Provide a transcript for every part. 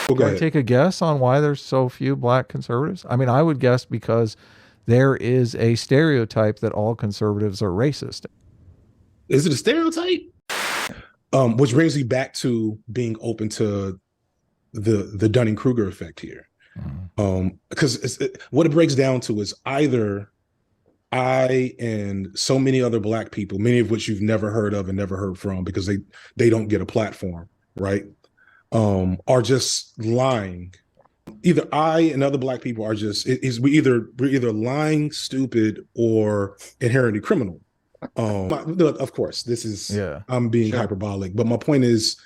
Well, go Can I ahead. take a guess on why there's so few black conservatives? I mean, I would guess because there is a stereotype that all conservatives are racist. Is it a stereotype? Which brings me back to being open to the dunning-kruger effect here. Because what it breaks down to is either I and so many other black people, many of which you've never heard of and never heard from because they don't get a platform, right? Are just lying. Either I and other black people are just we're either lying, stupid, or inherently criminal. Of course, this is I'm being hyperbolic, but my point is,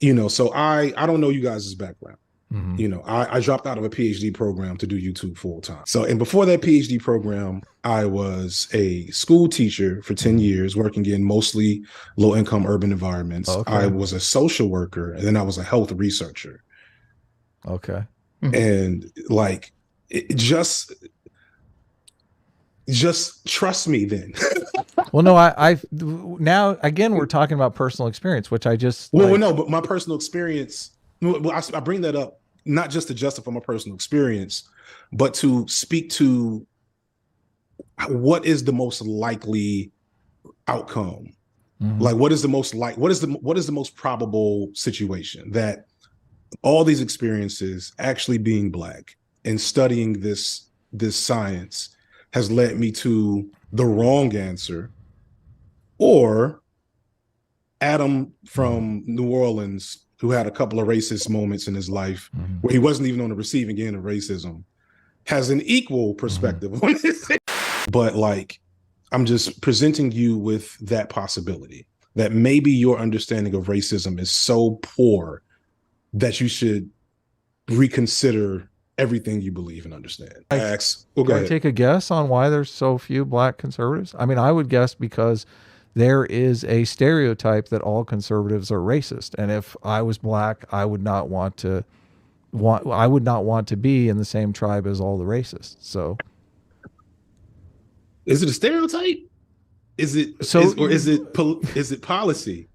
so I don't know you guys' background. I dropped out of a PhD program to do YouTube full time. So, and before that PhD program, I was a school teacher for 10 years, working in mostly low income urban environments. Okay. I was a social worker, and then I was a health researcher. Okay. And like, just trust me then. Well, no, I now again, we're talking about personal experience, which I just, no, but my personal experience, I bring that up not just to justify my personal experience, but to speak to what is the most likely outcome. Like, what is the most probable situation that all these experiences, actually being black and studying this science, has led me to the wrong answer, or Adam from New Orleans, who had a couple of racist moments in his life where he wasn't even on the receiving end of racism, has an equal perspective on this. But like, I'm just presenting you with that possibility that maybe your understanding of racism is so poor that you should reconsider everything you believe and understand. Can I take a guess on why there's so few black conservatives? I mean, I would guess because there is a stereotype that all conservatives are racist, and if I was black, I would not want to be in the same tribe as all the racists. So, is it a stereotype? Is it is it policy?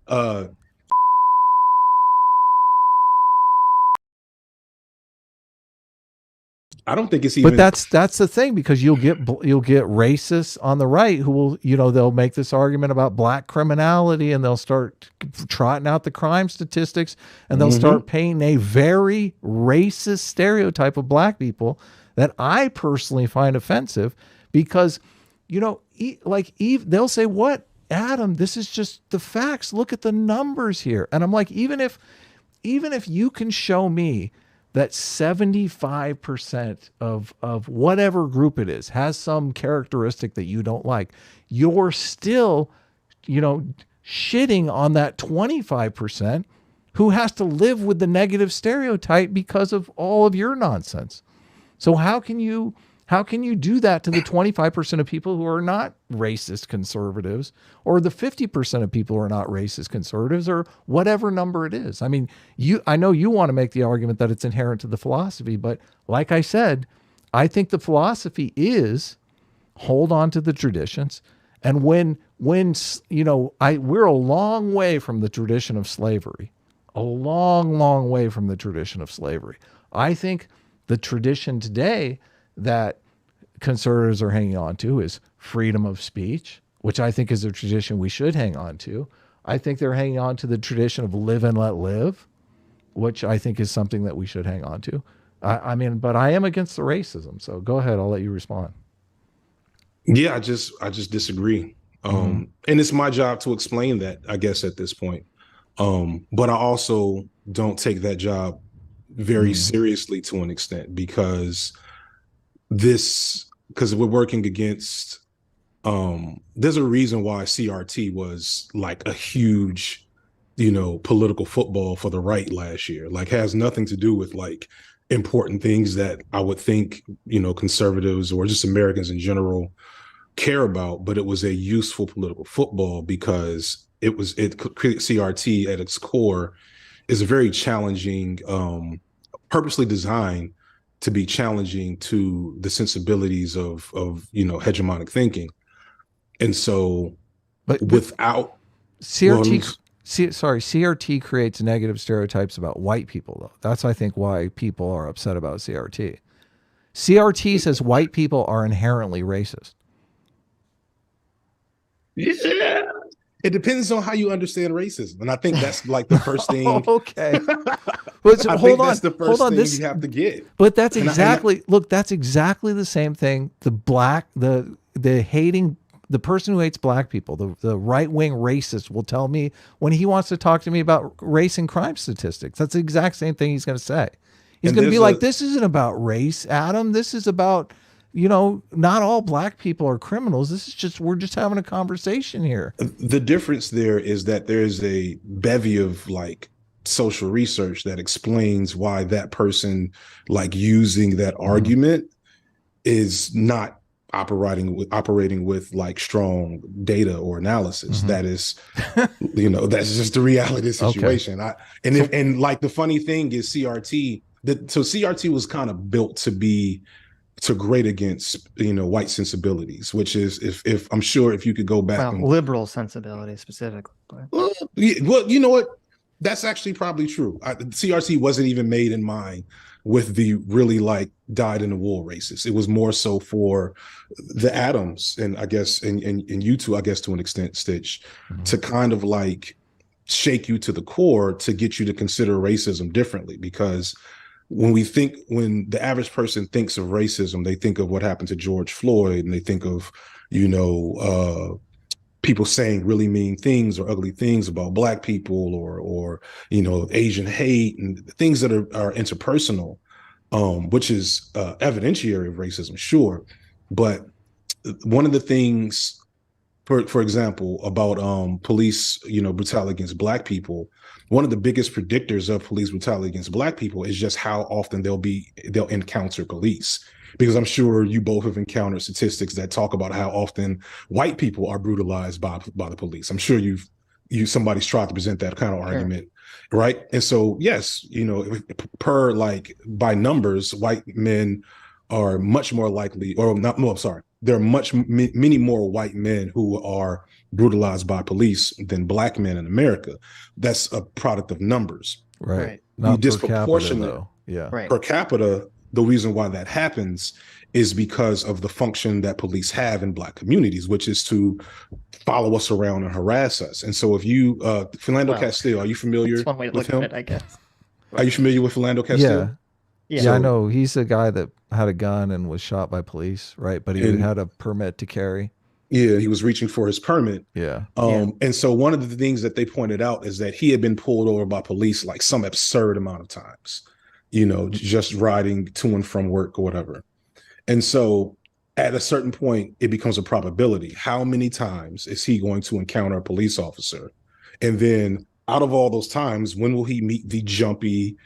I don't think it's even. But that's the thing, because you'll get racists on the right who will, they'll make this argument about black criminality, and they'll start trotting out the crime statistics, and they'll start painting a very racist stereotype of black people that I personally find offensive, because, they'll say, "What, Adam? This is just the facts. Look at the numbers here." And I'm like, even if you can show me that 75% of whatever group it is has some characteristic that you don't like, you're still, shitting on that 25% who has to live with the negative stereotype because of all of your nonsense. So how can you do that to the 25% of people who are not racist conservatives, or the 50% of people who are not racist conservatives, or whatever number it is? I mean, I know you want to make the argument that it's inherent to the philosophy, but like I said, I think the philosophy is hold on to the traditions. And when we're a long way from the tradition of slavery, a long, long way from the tradition of slavery. I think the tradition today that conservatives are hanging on to is freedom of speech, which I think is a tradition we should hang on to. I think they're hanging on to the tradition of live and let live, which I think is something that we should hang on to. But I am against the racism. So go ahead. I'll let you respond. Yeah, I just disagree. And it's my job to explain that, I guess, at this point. But I also don't take that job very seriously to an extent, because we're working against, there's a reason why C.R.T. was like a huge, political football for the right last year. Like, has nothing to do with like important things that I would think, conservatives or just Americans in general care about, but it was a useful political football because CRT at its core is a very challenging, purposely designed to be challenging to the sensibilities of hegemonic thinking. And so, but without CRT CRT creates negative stereotypes about white people, though. That's, I think, why people are upset about CRT. CRT says white people are inherently racist. Yeah. It depends on how you understand racism. And I think that's like the first thing. Okay. But I hold think on. that's the Hold first on. thing you have to get. But that's And exactly, look, that's exactly the same thing. The person who hates black people, the right-wing racist will tell me when he wants to talk to me about race and crime statistics. That's the exact same thing he's going to say. He's going to be like, this isn't about race, Adam. This is about, not all black people are criminals. We're just having a conversation here. The difference there is that there's a bevy of like social research that explains why that person like using that argument is not operating with like strong data or analysis. That is, that's just the reality of the situation. Okay. And like the funny thing is CRT, so CRT was kind of built to grade against white sensibilities, which is if I'm sure if you could go back and liberal sensibilities specifically. Well, you know what? That's actually probably true. CRT wasn't even made in mind with the really like dyed in the wool racists. It was more so for the Adams and I guess and you two, I guess to an extent, Stitch, to kind of like shake you to the core to get you to consider racism differently. Because when the average person thinks of racism, they think of what happened to George Floyd, and they think of, people saying really mean things or ugly things about black people or Asian hate and things that are interpersonal, which is evidentiary of racism, sure. But one of the things, for example, about police, brutality against black people, one of the biggest predictors of police brutality against black people is just how often they'll encounter police. Because I'm sure you both have encountered statistics that talk about how often white people are brutalized by the police. I'm sure somebody's tried to present that kind of argument, right? And so, yes, per like by numbers, white men are much more likely, or not. No, I'm sorry. There are many more white men who are brutalized by police than black men in America. That's a product of numbers, right? Not disproportionate, per capita, though. Yeah, right. Per capita. The reason why that happens is because of the function that police have in black communities, which is to follow us around and harass us. And so if you, Philando Castile, are you familiar one way to with look him? at it, I guess. Are you familiar with Philando Castile? Yeah, I know. He's the guy that had a gun and was shot by police, right? But he had a permit to carry. Yeah, he was reaching for his permit. Yeah. And so one of the things that they pointed out is that he had been pulled over by police like some absurd amount of times, just riding to and from work or whatever. And so at a certain point, it becomes a probability. How many times is he going to encounter a police officer? And then out of all those times, when will he meet the jumpy,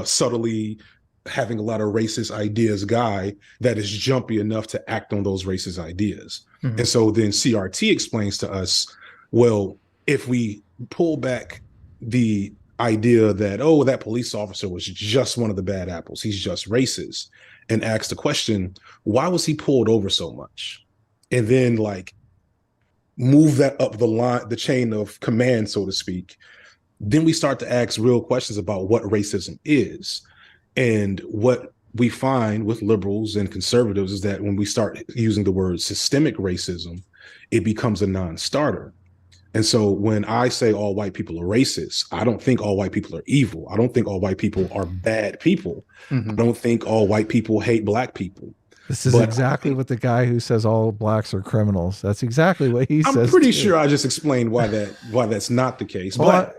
subtly having a lot of racist ideas guy that is jumpy enough to act on those racist ideas? And so then CRT explains to us, well, if we pull back the idea that, that police officer was just one of the bad apples, he's just racist, and ask the question, why was he pulled over so much? And then like move that up the chain of command, so to speak, then we start to ask real questions about what racism is. And what we find with liberals and conservatives is that when we start using the word systemic racism, it becomes a non-starter. And so when I say all white people are racist, I don't think all white people are evil. I don't think all white people are bad people. I don't think all white people hate black people. This is exactly what the guy who says all blacks are criminals. That's exactly what he says. I'm pretty sure I just explained why that's not the case. But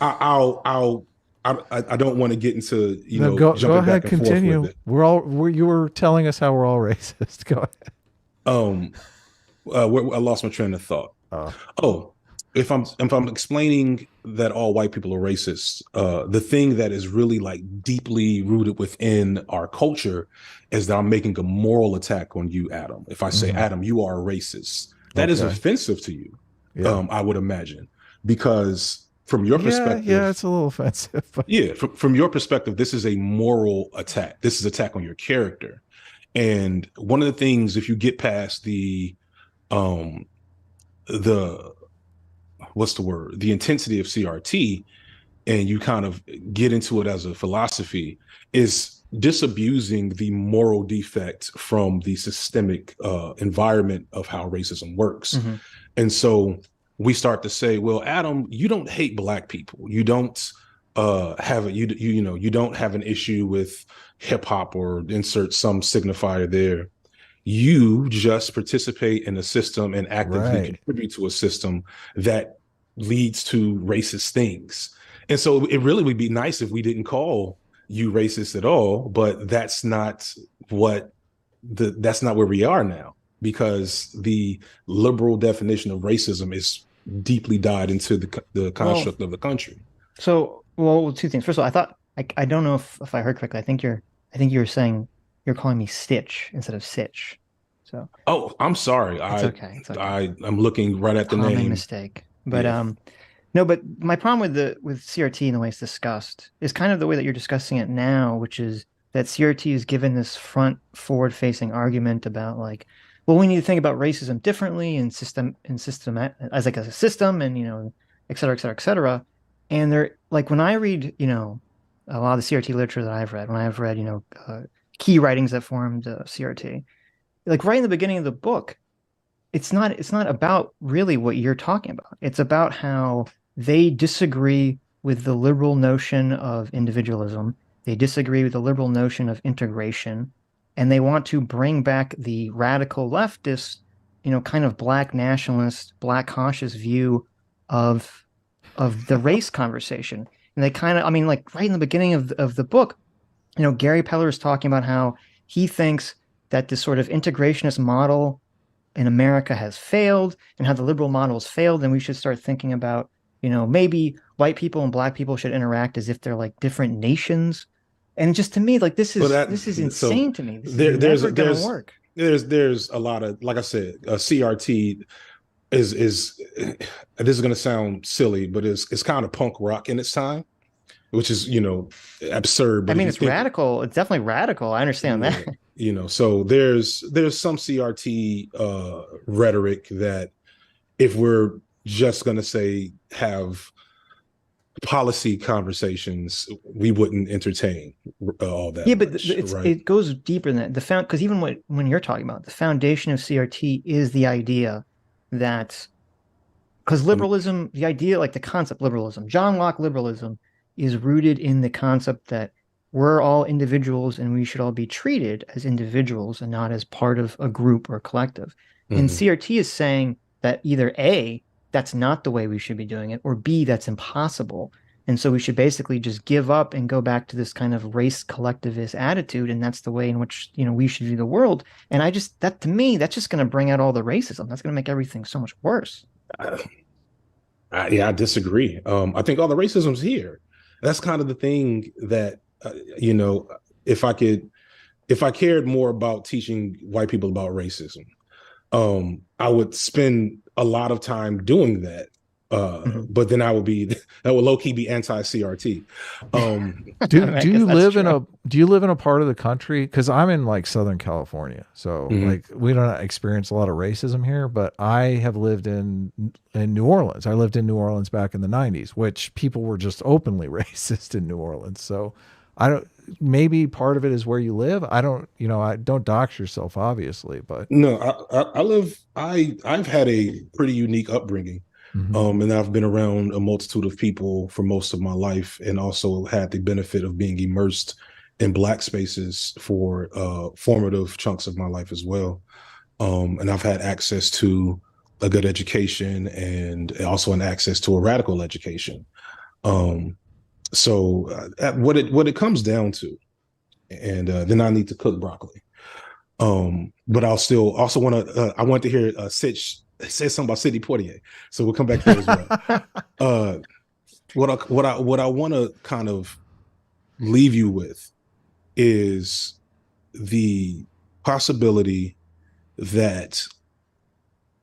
I don't want to get into go ahead, continue. You were telling us how we're all racist. Go ahead. I lost my train of thought. If I'm explaining that all white people are racist, the thing that is really like deeply rooted within our culture is that I'm making a moral attack on you, Adam. If I say, Adam, you are a racist, that is offensive to you. I would imagine, because from your perspective, it's a little offensive. But. Yeah, from your perspective, this is a moral attack. This is an attack on your character. And one of the things, if you get past the what's the word, the intensity of CRT, and you kind of get into it as a philosophy, is disabusing the moral defect from the systemic environment of how racism works. Mm-hmm. And so we start to say, well, Adam, you don't hate Black people. You don't have you don't have an issue with hip hop, or insert some signifier there. You just participate in a system and actively contribute to a system that leads to racist things. And so it really would be nice if we didn't call you racist at all, but that's not where we are now, because the liberal definition of racism is deeply died into the construct of the country. So, well, two things. First of all, I thought I don't know if I heard correctly. I think you were saying you're calling me Stitch instead of Sitch. So, oh, I'm sorry. It's okay. I'm looking right at the Common name. mistake. But no, but my problem with CRT and the way it's discussed is kind of the way that you're discussing it now, which is that CRT is given this forward-facing argument about, like, well, we need to think about racism differently and system as like a system, and et cetera, et cetera, et cetera. And they're like, when I read a lot of the CRT literature that I've read, when I've read key writings that formed CRT, like right in the beginning of the book, it's not about really what you're talking about. It's about how they disagree with the liberal notion of individualism. They disagree with the liberal notion of integration, and they want to bring back the radical leftist, kind of Black nationalist, Black conscious view of the race conversation. And they kind of, like right in the beginning of the book, Gary Peller is talking about how he thinks that this sort of integrationist model in America has failed, and how the liberal model has failed, and we should start thinking about, maybe white people and Black people should interact as if they're like different nations. And just, to me, like, this is insane to me. This is never going to work. There's a lot of, like I said, CRT is this is going to sound silly, but it's kind of punk rock in its time, which is absurd. But it's radical. It's definitely radical. I understand that. So there's some CRT rhetoric that, if we're just going to say have policy conversations, we wouldn't entertain all that. Yeah, but much, it goes deeper than that. Because even when you're talking about the foundation of CRT is the idea that, because liberalism, the idea, like the concept liberalism, John Locke liberalism, is rooted in the concept that we're all individuals and we should all be treated as individuals and not as part of a group or a collective. Mm-hmm. And CRT is saying that either A, that's not the way we should be doing it, or B, that's impossible. And so we should basically just give up and go back to this kind of race collectivist attitude, and that's the way in which we should view the world. And that, to me, that's just going to bring out all the racism. That's going to make everything so much worse. I disagree. I think all the racism's here. That's kind of the thing that if I cared more about teaching white people about racism, I would spend a lot of time doing that. But then that would low-key be anti-CRT. Do you live in a part of the country? Because I'm in like Southern California, so like we don't experience a lot of racism here. But I have lived in New Orleans. I lived in New Orleans back in the 90s, which people were just openly racist in New Orleans. So maybe part of it is where you live. I don't dox yourself, obviously, but no, I've had a pretty unique upbringing. And I've been around a multitude of people for most of my life, and also had the benefit of being immersed in Black spaces for formative chunks of my life as well. And I've had access to a good education, and also an access to a radical education. So what it comes down to, and then I need to cook broccoli. But I'll still also I want to hear Sitch say something about Sidney Poitier. So we'll come back there as well. What I want to kind of leave you with is the possibility that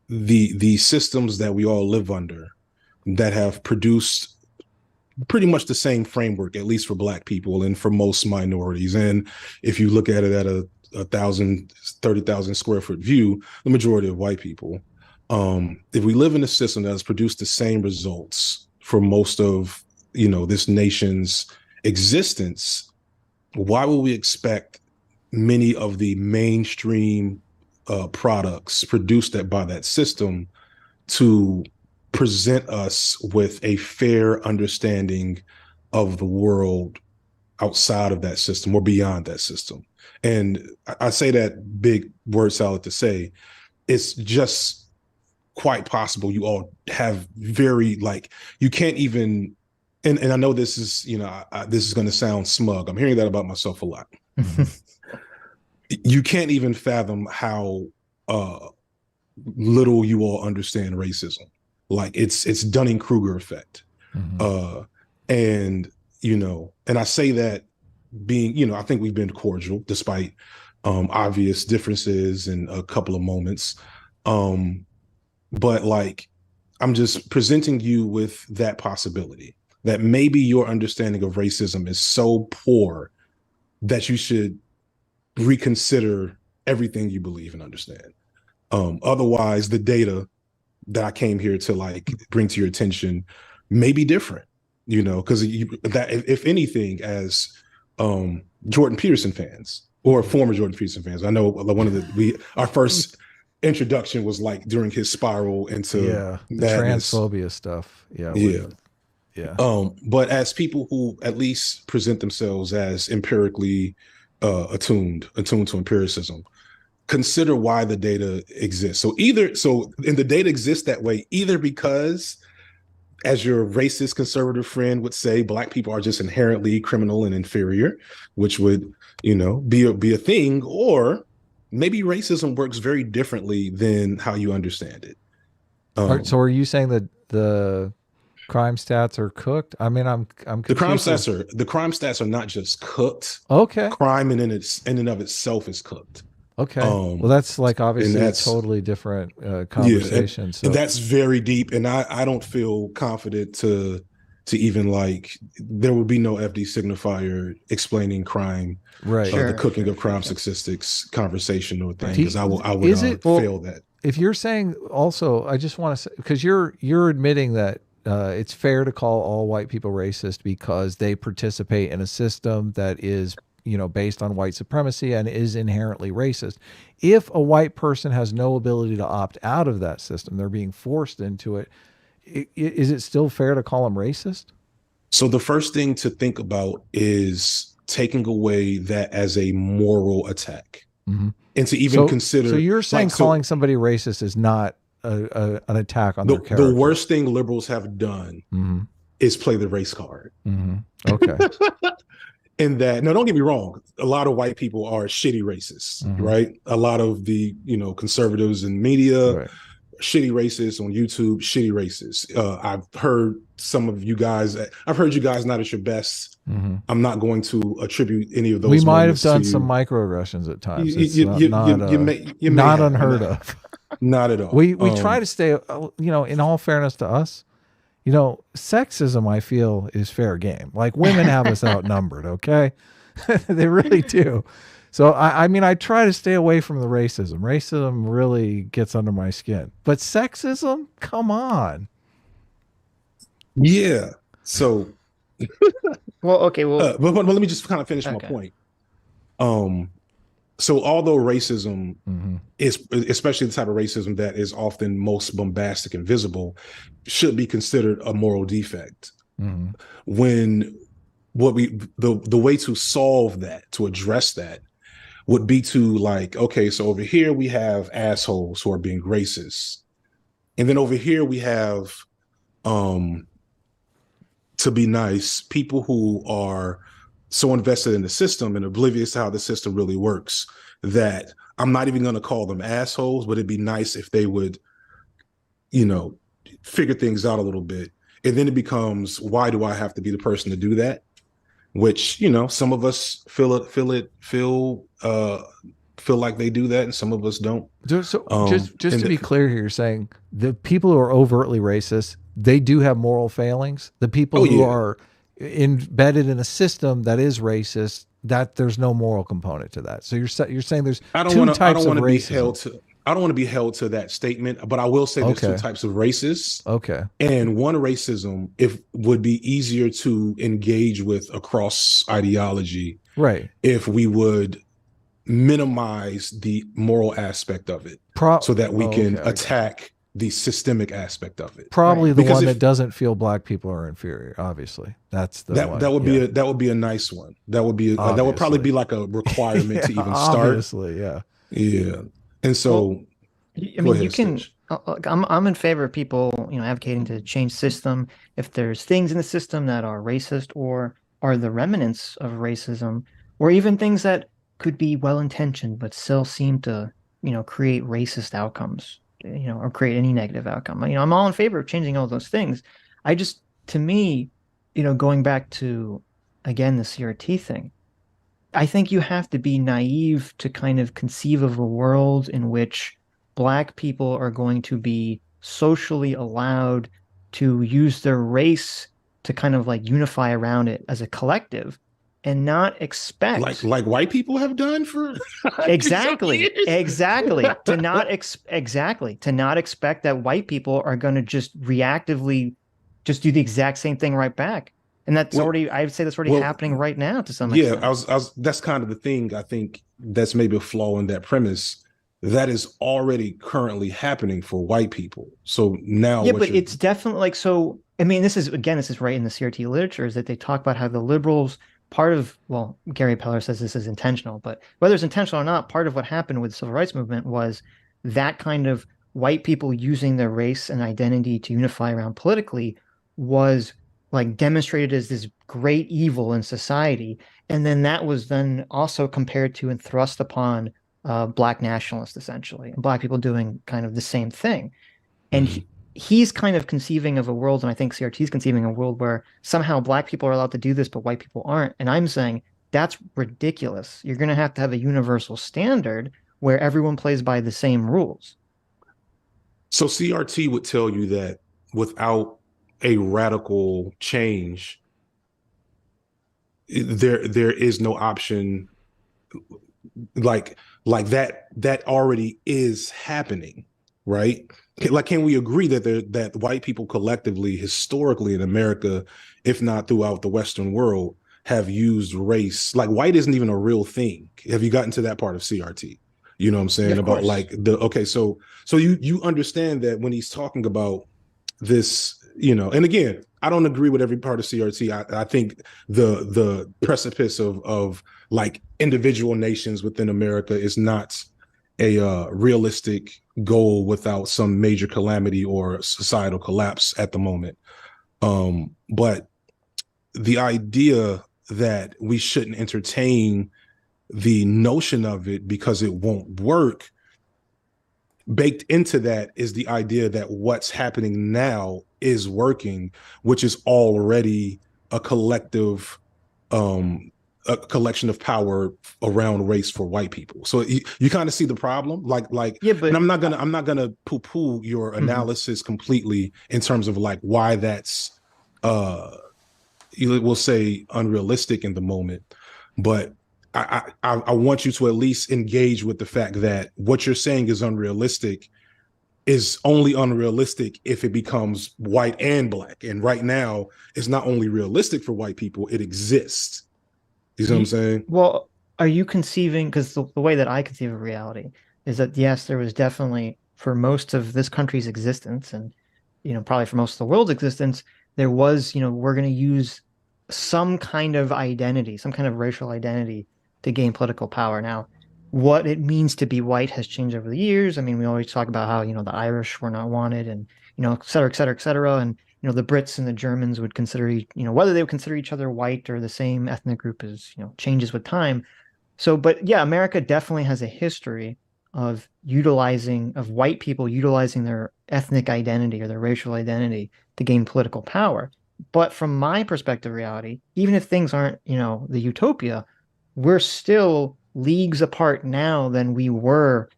the systems that we all live under, that have produced pretty much the same framework, at least for Black people and for most minorities. And if you look at it at a 30,000 square foot view, the majority of white people, If we live in a system that has produced the same results for most of, this nation's existence, why would we expect many of the mainstream products produced by that system to present us with a fair understanding of the world outside of that system or beyond that system? And I say that big word salad to say it's just quite possible you all have very, like, you can't even, and I know this is, this is going to sound smug. I'm hearing that about myself a lot. You can't even fathom how little you all understand racism. Like it's dunning-kruger effect. And and I say that being, I think we've been cordial despite obvious differences in a couple of moments. But like, I'm just presenting you with that possibility that maybe your understanding of racism is so poor that you should reconsider everything you believe and understand. Otherwise, the data that I came here to like bring to your attention may be different, because that if anything, as Jordan Peterson fans or former Jordan Peterson fans, I know one of our first introduction was like during his spiral into the transphobia stuff. But as people who at least present themselves as empirically attuned to empiricism, consider why the data exists. So and the data exists that way either because, as your racist conservative friend would say, Black people are just inherently criminal and inferior, which would, be a thing, or maybe racism works very differently than how you understand it. So are you saying that the crime stats are cooked? I mean, I'm confused. The crime stats are not just cooked. Okay. Crime in and of itself is cooked. Okay. Well, that's like obviously a totally different conversation. And that's very deep, and I don't feel confident to even like, there would be no FD signifier explaining crime, right? The cooking of crime statistics conversation or thing, because I would fail that. If you're saying also, I just want to say, because you're admitting that it's fair to call all white people racist because they participate in a system that is, based on white supremacy and is inherently racist. If a white person has no ability to opt out of that system, they're being forced into it, is it still fair to call them racist? So the first thing to think about is taking away that as a moral attack. And to even consider. So you're saying calling somebody racist is not an attack on their character? The worst thing liberals have done is play the race card. Okay. In that, no, don't get me wrong, a lot of white people are shitty racists, right? A lot of the, conservatives in media, shitty racists on YouTube, shitty racists. I've heard you guys not at your best. I'm not going to attribute any of those. We might have done some microaggressions at times. Not unheard of. Not at all. We try to stay, in all fairness to us, sexism, I feel, is fair game. Like, women have us outnumbered, okay? They really do. So, I mean, I try to stay away from the racism. Racism really gets under my skin. But sexism? Come on. Yeah. So... Well, okay. Well, but let me just kind of finish my point. So although racism is, especially the type of racism that is often most bombastic and visible, should be considered a moral defect. When the way to solve that, to address that, would be to like, okay, so over here we have assholes who are being racist, and then over here we have, to be nice, people who are so invested in the system and oblivious to how the system really works that I'm not even going to call them assholes, but it'd be nice if they would, figure things out a little bit. And then it becomes, why do I have to be the person to do that? Which, some of us feel like they do that, and some of us don't. So just to be clear here, you're saying the people who are overtly racist, they do have moral failings. The people who are embedded in a system that is racist, that there's no moral component to that. So you're saying there's two types of racism. I don't want to be held to that statement, but I will say there's two Okay. types of racists. Okay. And one racism, if would be easier to engage with across ideology Right. if we would minimize the moral aspect of it so that we can Okay. I got you. attack the systemic aspect of it. Probably Right. the Because one that if doesn't feel black people are inferior. Obviously, that's the that one. would be Yeah. a nice one. That would probably Obviously. be like a requirement Yeah. to even start. Obviously. Yeah. Yeah. And Well, so I go mean, you ahead, can. Stitch. I'm in favor of people, advocating to change system if there's things in the system that are racist or are the remnants of racism, or even things that could be well intentioned but still seem to, create racist outcomes, or create any negative outcome. I'm all in favor of changing all those things. I just, to me, going back to again the CRT thing, I think you have to be naive to kind of conceive of a world in which Black people are going to be socially allowed to use their race to kind of like unify around it as a collective and not expect Like white people have done for hundreds of exactly, years. exactly, to not expect that white people are going to just reactively just do the exact same thing right back. And that's well, already, I would say that's already well, happening right now to some yeah, extent. I was that's kind of the thing. I think that's maybe a flaw in that premise. That is already currently happening for white people. So now Yeah, what but you're it's definitely like so. I mean, this is right in the CRT literature, is that they talk about how the liberals, part of, well, Gary Peller says this is intentional, but whether it's intentional or not, part of what happened with the civil rights movement was that kind of white people using their race and identity to unify around politically was like demonstrated as this great evil in society. And then that was then also compared to and thrust upon Black nationalists, essentially, and Black people doing kind of the same thing. And Mhm. he's kind of conceiving of a world, and I think CRT is conceiving of a world where somehow Black people are allowed to do this, but white people aren't. And I'm saying that's ridiculous. You're going to have a universal standard where everyone plays by the same rules. So CRT would tell you that without a radical change, there is no option like that already is happening, right? Like, can we agree that that white people collectively, historically in America, if not throughout the Western world, have used race? Like, white isn't even a real thing. Have you gotten to that part of CRT? You know what I'm Yeah, saying of about course. like the okay, so you understand that when he's talking about this, and again, I don't agree with every part of CRT. I think the precipice of like individual nations within America is not a realistic goal without some major calamity or societal collapse at the moment. But the idea that we shouldn't entertain the notion of it because it won't work, baked into that is the idea that what's happening now is working, which is already a collective a collection of power around race for white people. So you kind of see the problem, Yeah, and but I'm not gonna poo poo your mhm. analysis completely in terms of like why that's uh you will say unrealistic in the moment, but I want you to at least engage with the fact that what you're saying is unrealistic is only unrealistic if it becomes white and black. And right now, it's not only realistic for white people, it exists. You see what I'm You, saying? well, are you conceiving, because the way that I conceive of reality is that yes, there was definitely for most of this country's existence and probably for most of the world's existence, there was, we're going to use some kind of identity, some kind of racial identity to gain political power. Now, what it means to be white has changed over the years. I mean, we always talk about how, the Irish were not wanted and, et cetera, et cetera, et cetera. And, the Brits and the Germans would consider, whether they would consider each other white or the same ethnic group is, changes with time. So, but yeah, America definitely has a history of white people utilizing their ethnic identity or their racial identity to gain political power. But from my perspective, reality, even if things aren't, the utopia, we're still leagues apart now than we were,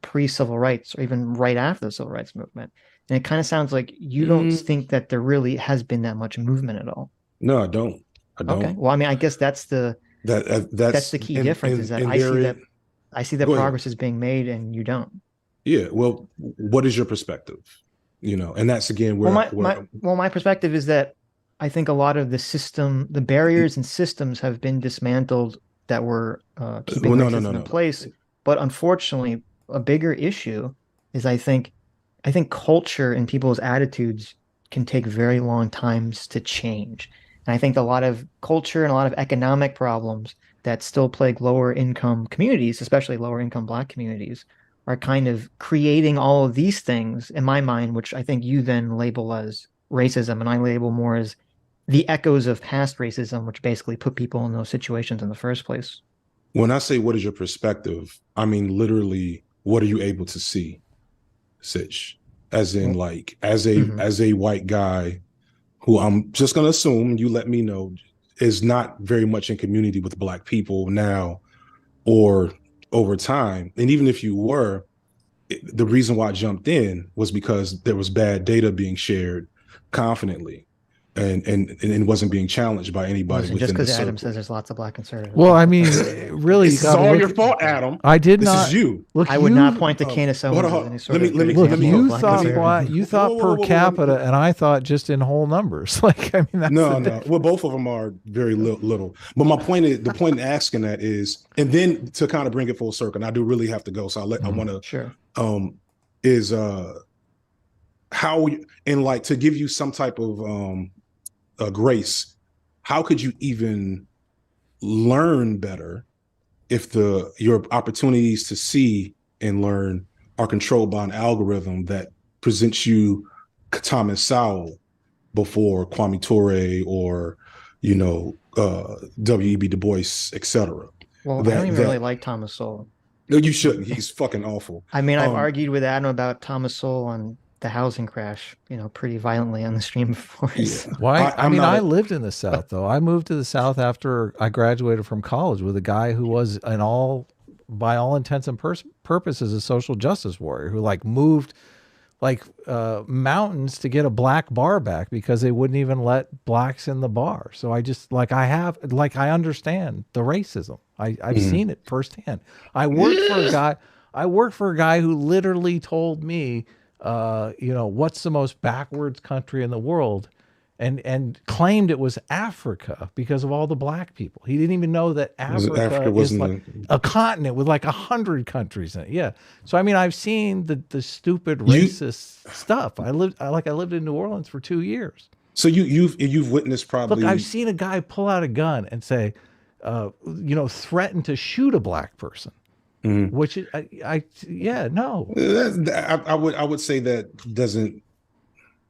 pre-civil rights or even right after the civil rights movement. And it kind of sounds like you don't Mm, think that there really has been that much movement at all. no, I don't. I Okay. don't. Well, I mean, I guess that's That's the key difference is that and there is. I see that Go ahead. progress is being made and you don't. Yeah. Well, what is your perspective? And that's again Well, where my perspective is that I think a lot of the barriers and systems have been dismantled that were keeping well, no, no, no, racism in no. place. But unfortunately, a bigger issue is I think culture and people's attitudes can take very long times to change. And I think a lot of culture and a lot of economic problems that still plague lower income communities, especially lower income Black communities, are kind of creating all of these things in my mind, which I think you then label as racism, and I label more as the echoes of past racism, which basically put people in those situations in the first place. When I say what is your perspective, I mean literally what are you able to see, Sitch? As in, like, Mhm. as a white guy who I'm just gonna assume, you let me know, is not very much in community with Black people now or over time. And even if you were, the reason why I jumped in was because there was bad data being shared confidently, and it wasn't being challenged by anybody Listen, just within the because Adam circle. says there's lots of Black conservatives, Well, don't I put that mean, on me. really, you This is got to all look. your fault, Adam. I did This is not you. look. I would not You point to Kane Hold Summers on, as hold any on. sort of good look. Let me example of You Black let thought me black. conservatism. You thought per capita, and I thought just in whole numbers. Like, I mean, that's the No, no. difference. Well, both of them are very little. But my point is, the point in asking that is, and then to kind of bring it full circle, and I do really have to go, so I Mhm. want to Sure. is how, and like, to give you some type of grace, how could you even learn better if your opportunities to see and learn are controlled by an algorithm that presents you Thomas Sowell before Kwame Ture or W.E.B. Du Bois, etc. Well, I don't That even really that like Thomas Sowell. no, you shouldn't. He's fucking awful. I mean, I've Um, argued with Adam about Thomas Sowell on the housing crash, pretty violently on the stream before. yeah, Why? I I'm mean, not I a. lived in the South, though. I moved to the South after I graduated from college with a guy who was by all intents and purposes, a social justice warrior who like moved like mountains to get a black bar back because they wouldn't even let blacks in the bar. So I just I understand the racism. I've Mhm. seen it firsthand. I worked for a guy. I worked for a guy who literally told me, what's the most backwards country in the world, and claimed it was Africa because of all the black people. He didn't even know that Africa Africa is wasn't like a continent with like 100 countries in it. Yeah. So I mean, I've seen the stupid you. racist stuff. I lived in New Orleans for 2 years. So you've witnessed Look, I've probably. seen a guy pull out a gun and say, threaten to shoot a black person, Mhm. which is, yeah, no. I would say that doesn't.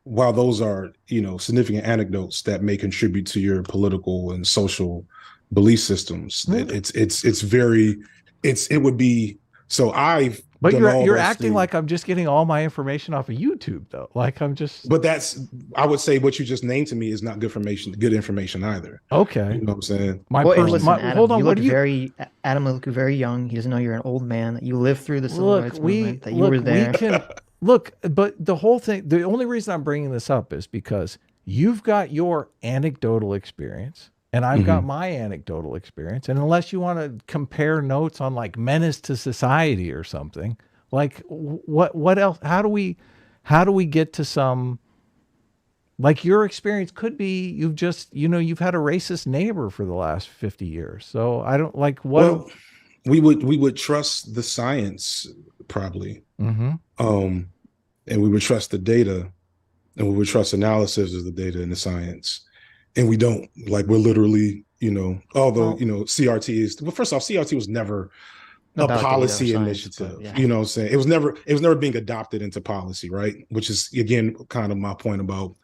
While those are significant anecdotes that may contribute to your political and social belief systems, it's very it would be. So I've But done all you're those acting things. like I'm just getting all my information off of YouTube, though. Like I'm just But I would say what you just named to me is not good information either. okay. You know what I'm saying? My Well, person. listen, Hold Adam, on. you What look do you very Adam look very young. He doesn't know you're an old man, that you lived through the civil rights movement, that you were we there. can look, but the whole thing, the only reason I'm bringing this up is because you've got your anecdotal experience and I've got Mhm. my anecdotal experience. And unless you want to compare notes on like menace to society or something, like what else? How do we get to some, like your experience could be you've just, you've had a racist neighbor for the last 50 years. So I don't like what. Well, we would trust the science probably, Mm-hmm. um, and we would trust the data, and we would trust analysis of the data and the science, and we don't. Like, we're literally, although Well, CRT is, well, first off, CRT was never a about data or policy science, but initiative. yeah. You know what I'm saying? It was never being adopted into policy, right? Which is again kind of my point about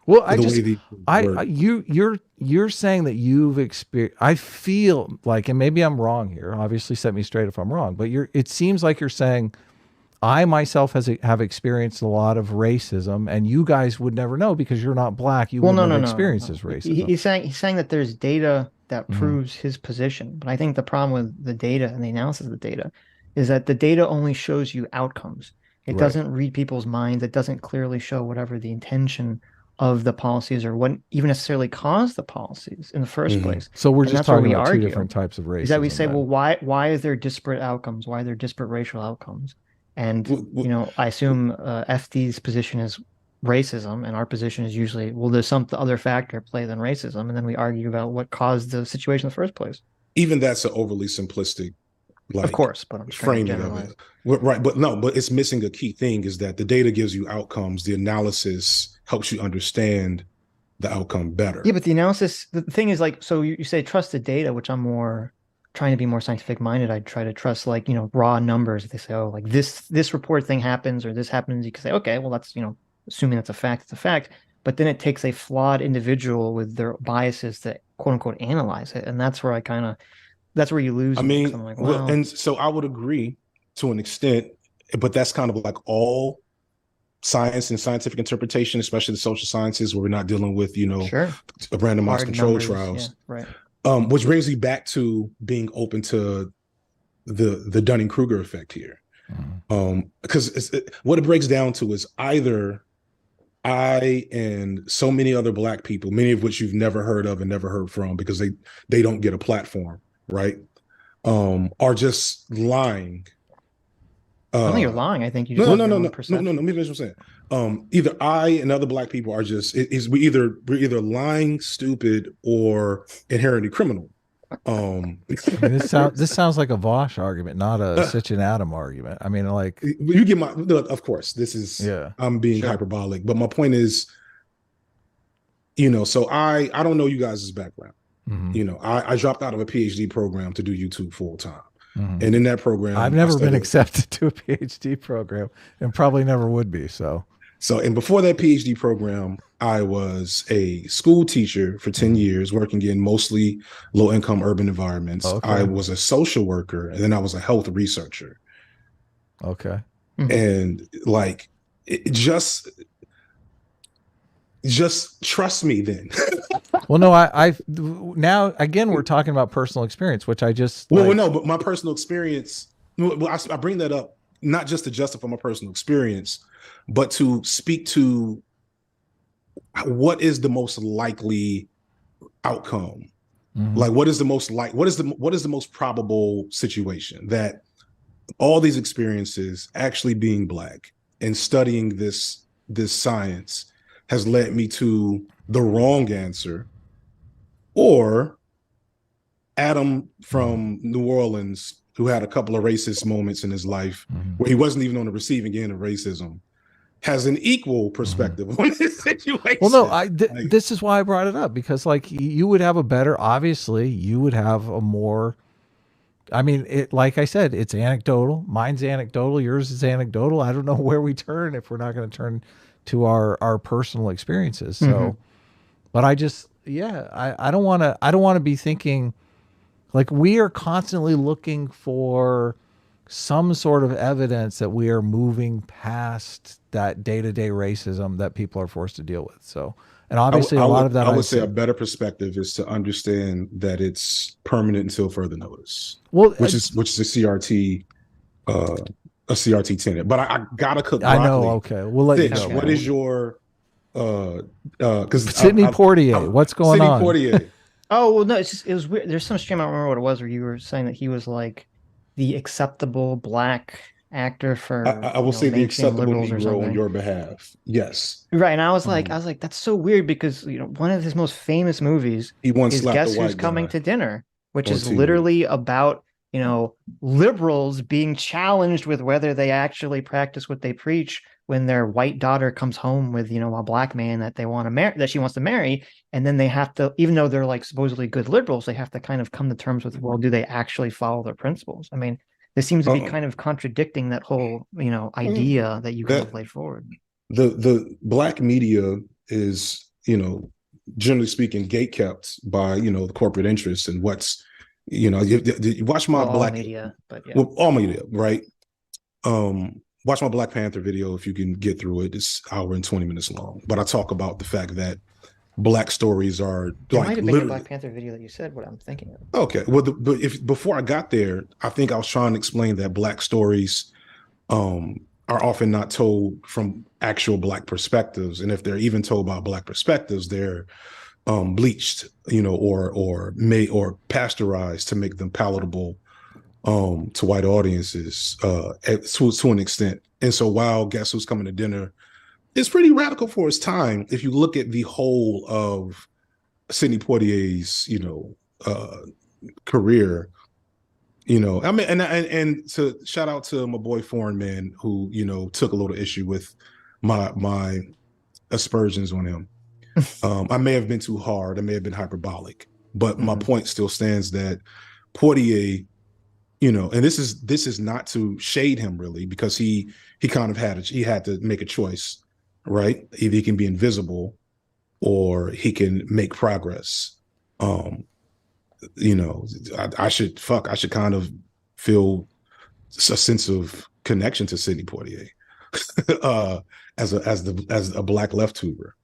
Well, the way the I work. you're saying that you've experienced. I feel like, and maybe I'm wrong here. Obviously, set me straight if I'm wrong. But it seems like you're saying I myself have experienced a lot of racism, and you guys would never know because you're not black. You Well, wouldn't no, have no, no, experienced no. this racism. He's saying that there's data that Hmm. proves his position. But I think the problem with the data and the analysis of the data is that the data only shows you outcomes. It Right. doesn't read people's minds. It doesn't clearly show whatever the intention of the policies or what even necessarily caused the policies in the first Mhm. place. So we're And just that's where talking we about two argue, different types of is that we racism say, then. well, why is there disparate outcomes? Why are there disparate racial outcomes? And, you know, I assume FD's position is racism, and our position is usually, well, there's some other factor at play than racism, and then we argue about what caused the situation in the first place. Even that's an overly simplistic, like, of course, but I'm framing of it. Right, but no, but it's missing a key thing, is that the data gives you outcomes. The analysis helps you understand the outcome better. Yeah, but the analysis, the thing is, like, so you say trust the data, which I'm more trying to be more scientific minded. I'd try to trust, like, you know, raw numbers. They say, oh, like this report thing happens or this happens. You can say, okay, well, that's, you know, assuming that's a fact, it's a fact. But then it takes a flawed individual with their biases to quote unquote analyze it. And that's where that's where you lose. I mean, I'm like, wow. And so I would agree to an extent, but that's kind of like all science and scientific interpretation, especially the social sciences, where we're not dealing with, you know, sure, randomized control trials. Yeah, right. Which brings me back to being open to the dunning-kruger effect here. Because what it breaks down to is either I and so many other Black people, many of which you've never heard of and never heard from because they don't get a platform, right? Are just lying. I don't think you're lying. I think you just no. Let me finish what I'm saying. Either I and other Black people are just we're either lying, stupid, or inherently criminal. I mean, this sounds like a Vosh argument, not a Sitch and Adam argument. I mean, like, you get my. Of course, this is. I'm being hyperbolic, but my point is, you know, so I don't know you guys' background. You know, I dropped out of a PhD program to do YouTube full time. And in that program, I've never been accepted to a PhD program and probably never would be. So, and before that PhD program, I was a school teacher for 10 years, working in mostly low income urban environments. Okay. I was a social worker, and then I was a health researcher. Okay. And like, just trust me then. Well, no, I now again, we're talking about personal experience, which I just, well, no, but my personal experience, I bring that up, not just to justify my personal experience, but to speak to what is the most likely outcome. Like, what is the most probable situation that all these experiences, actually being Black and studying this science, has led me to the wrong answer, or Adam from New Orleans, who had a couple of racist moments in his life where he wasn't even on the receiving end of racism, has an equal perspective on this situation. Well, no, this is why I brought it up, because like you would have obviously you would have a more, I mean, like I said, it's anecdotal. Mine's anecdotal. Yours is anecdotal. I don't know where we turn if we're not going to turn to our personal experiences. So, but I just, I don't want to be thinking like we are constantly looking for some sort of evidence that we are moving past that day-to-day racism that people are forced to deal with. So, and obviously a lot of that, I would say a better perspective is to understand that it's permanent until further notice. Well, which is a CRT, a CRT tenet. But I gotta cook broccoli. I know. Okay, we'll let you know. What is your because Sidney Poitier? What's going on? Sidney Poitier. Oh well, no, it was weird. There's some stream, I don't remember what it was, where you were saying that he was like the acceptable Black actor for. I will say the acceptable Negro on your behalf. Yes. Right, and I was like, that's so weird, because you know one of his most famous movies is Guess Who's Coming to Dinner, which is literally about, you know, liberals being challenged with whether they actually practice what they preach when their white daughter comes home with, you know, a Black man that they want to marry, that she wants to marry. And then they have to, even though they're like supposedly good liberals, they have to kind of come to terms with, well, do they actually follow their principles? I mean, this seems to be kind of contradicting that whole, you know, idea that you kind of laid forward. The Black media is, you know, generally speaking, gatekept by, you know, the corporate interests and what's, you know, you watch my Black media, but yeah, well, all media, right? Watch my Black Panther video if you can get through it. It's an hour and 20 minutes long. But I talk about the fact that Black stories are like might have been the Black Panther video that you said what I'm thinking of. Okay, well, but before I got there, I think I was trying to explain that Black stories are often not told from actual Black perspectives, and if they're even told by Black perspectives, they're bleached, you know, or pasteurized to make them palatable to white audiences to an extent. And so while Guess Who's Coming to Dinner is pretty radical for its time, if you look at the whole of Sidney Poitier's, career, I mean, and to shout out to my boy Foreign Man, who, took a little issue with my aspersions on him. I may have been too hard. I may have been hyperbolic, but my point still stands that Poitier, and this is not to shade him really, because he kind of had to make a choice, right? Either he can be invisible or he can make progress. I should kind of feel a sense of connection to Sidney Poitier as a Black left-tuber.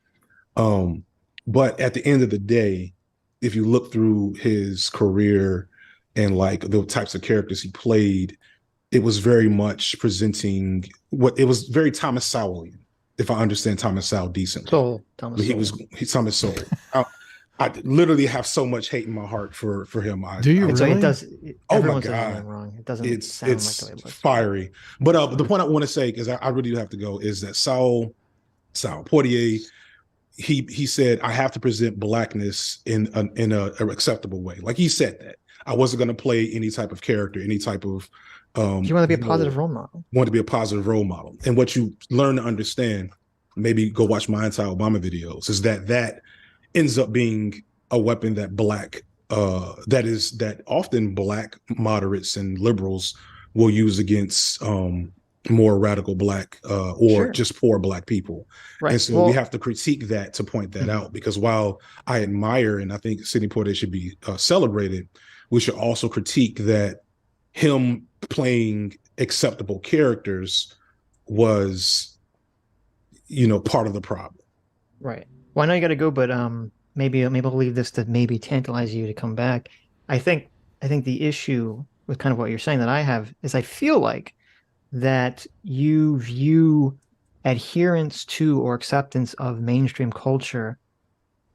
But at the end of the day, if you look through his career and like the types of characters he played, it was very much presenting it was very Thomas Sowellian, if I understand Thomas Sowell decently. Thomas Sowell. I literally have so much hate in my heart for him. Do you really? It does. Oh my God. Wrong. It doesn't It's sound like the way it looks. fiery. But the point I want to say, because I really do have to go, is that Sowell Poitier, he said, I have to present Blackness in a acceptable way. Like, he said that. I wasn't going to play any type of character, any type of you want to be a positive role model. Want to be a positive role model. And what you learn to understand, maybe go watch my anti-Obama videos, is that ends up being a weapon that that often Black moderates and liberals will use against more radical Black or just poor Black people. Right. And so we have to critique that to point that out, because while I admire and I think Sidney Poitier should be celebrated, we should also critique that him playing acceptable characters was, part of the problem. Right. Well, I know you got to go, but maybe I'll leave this to maybe tantalize you to come back. I think the issue with kind of what you're saying that I have is I feel like that you view adherence to or acceptance of mainstream culture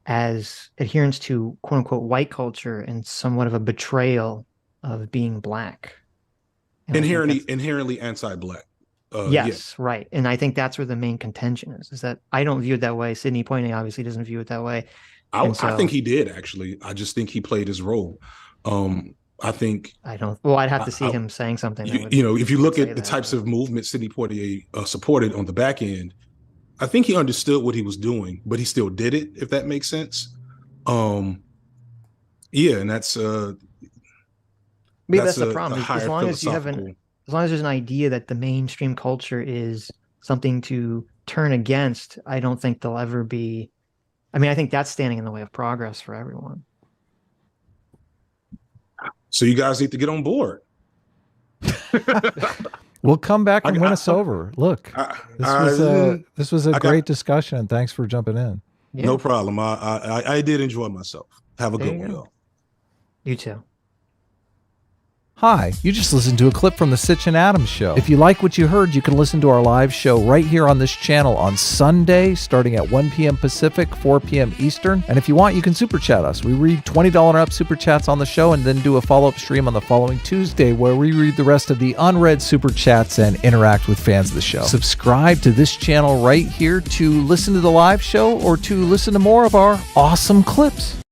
as adherence to quote unquote white culture and somewhat of a betrayal of being Black. And inherently anti-Black. Yes, yeah. Right. And I think that's where the main contention is that I don't view it that way. Sidney Poitier obviously doesn't view it that way. I think he did, actually. I just think he played his role. I'd have to see him saying something. If you look at the types of movements Sidney Poitier supported on the back end, I think he understood what he was doing, but he still did it, if that makes sense. And that's maybe that's the problem. As long as there's an idea that the mainstream culture is something to turn against, I don't think there'll ever be. I mean, I think that's standing in the way of progress for everyone. So you guys need to get on board. We'll come back and win us over. Look, this was a great discussion. Thanks for jumping in. Yeah. No problem. I did enjoy myself. Have a good one, y'all. You too. Hi, you just listened to a clip from the Sitch and Adams show. If you like what you heard, you can listen to our live show right here on this channel on Sunday, starting at 1 p.m. Pacific, 4 p.m. Eastern. And if you want, you can super chat us. We read $20 and up super chats on the show and then do a follow-up stream on the following Tuesday where we read the rest of the unread super chats and interact with fans of the show. Subscribe to this channel right here to listen to the live show or to listen to more of our awesome clips.